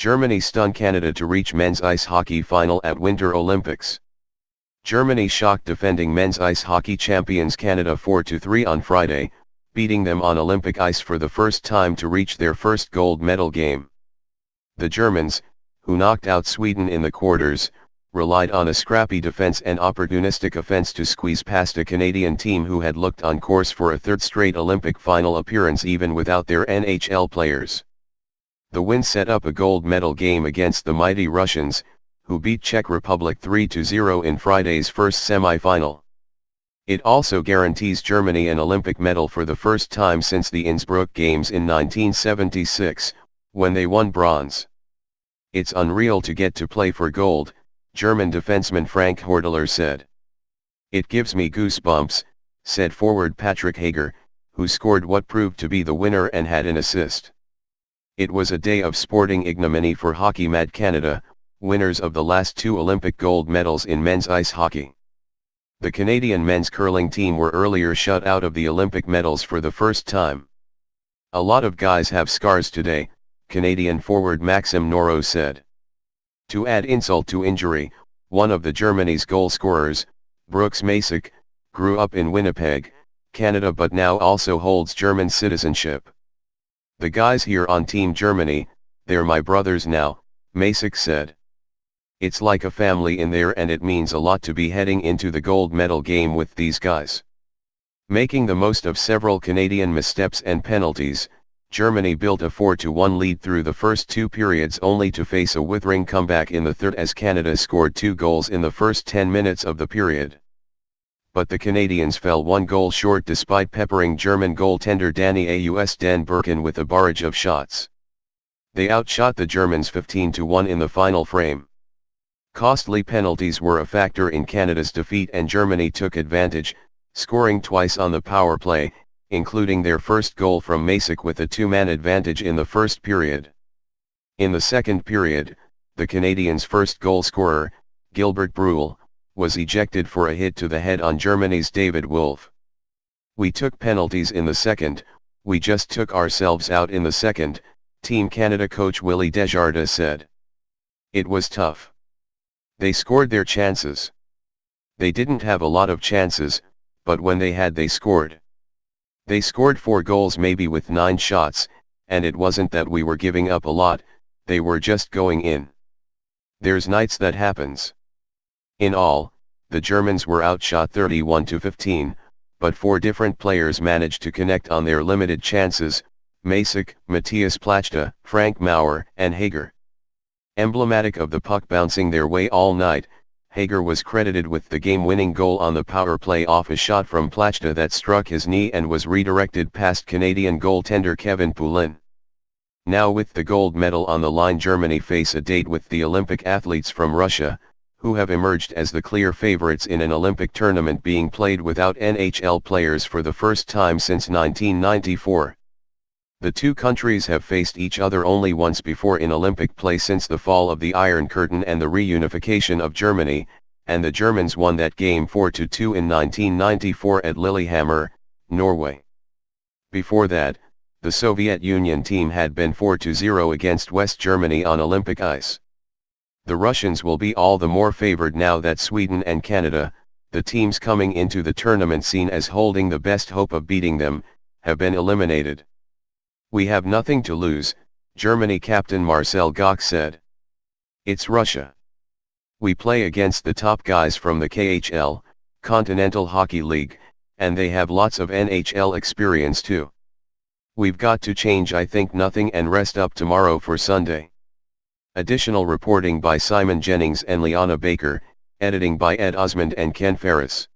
Germany stun Canada to reach men's ice hockey final at Winter Olympics. Germany shocked defending men's ice hockey champions Canada 4-3 on Friday, beating them on Olympic ice for the first time to reach their first gold medal game. The Germans, who knocked out Sweden in the quarters, relied on a scrappy defense and opportunistic offense to squeeze past a Canadian team who had looked on course for a third straight Olympic final appearance even without their NHL players. The win set up a gold medal game against the mighty Russians, who beat Czech Republic 3-0 in Friday's first semi-final. It also guarantees Germany an Olympic medal for the first time since the Innsbruck Games in 1976, when they won bronze. "It's unreal to get to play for gold," German defenseman Frank Hortler said. "It gives me goosebumps," said forward Patrick Hager, who scored what proved to be the winner and had an assist. It was a day of sporting ignominy for Hockey Mad Canada, winners of the last two Olympic gold medals in men's ice hockey. The Canadian men's curling team were earlier shut out of the Olympic medals for the first time. "A lot of guys have scars today," Canadian forward Maxim Noro said. To add insult to injury, one of the Germany's goal scorers, Brooks Macek, grew up in Winnipeg, Canada but now also holds German citizenship. "The guys here on Team Germany, they're my brothers now," Macek said. "It's like a family in there and it means a lot to be heading into the gold medal game with these guys." Making the most of several Canadian missteps and penalties, Germany built a 4-1 lead through the first two periods only to face a withering comeback in the third as Canada scored 2 goals in the first 10 minutes of the period. But the Canadians fell 1 goal short despite peppering German goaltender Danny Aus Den Birken with a barrage of shots. They outshot the Germans 15-1 in the final frame. Costly penalties were a factor in Canada's defeat and Germany took advantage, scoring twice on the power play, including their first goal from Macek with a 2-man advantage in the first period. In the second period, the Canadians' first goal scorer, Gilbert Bruhl, was ejected for a hit to the head on Germany's David Wolf. "We took penalties in the second, we just took ourselves out in the second," Team Canada coach Willie Desjardins said. "It was tough. They scored their chances. They didn't have a lot of chances, but when they had they scored. They scored 4 goals maybe with 9 shots, and it wasn't that we were giving up a lot, they were just going in. There's nights that happens." In all, the Germans were outshot 31-15, but 4 different players managed to connect on their limited chances: Macek, Matthias Plachta, Frank Maurer, and Hager. Emblematic of the puck bouncing their way all night, Hager was credited with the game-winning goal on the power play off a shot from Plachta that struck his knee and was redirected past Canadian goaltender Kevin Poulin. Now with the gold medal on the line, Germany face a date with the Olympic athletes from Russia, who have emerged as the clear favorites in an Olympic tournament being played without NHL players for the first time since 1994. The two countries have faced each other only once before in Olympic play since the fall of the Iron Curtain and the reunification of Germany, and the Germans won that game 4-2 in 1994 at Lillehammer, Norway. Before that, the Soviet Union team had been 4-0 against West Germany on Olympic ice. The Russians will be all the more favored now that Sweden and Canada, the teams coming into the tournament seen as holding the best hope of beating them, have been eliminated. "We have nothing to lose," Germany captain Marcel Gock said. "It's Russia. We play against the top guys from the KHL, Continental Hockey League, and they have lots of NHL experience too. We've got to change nothing and rest up tomorrow for Sunday." Additional reporting by Simon Jennings and Liana Baker, editing by Ed Osmond and Ken Ferris.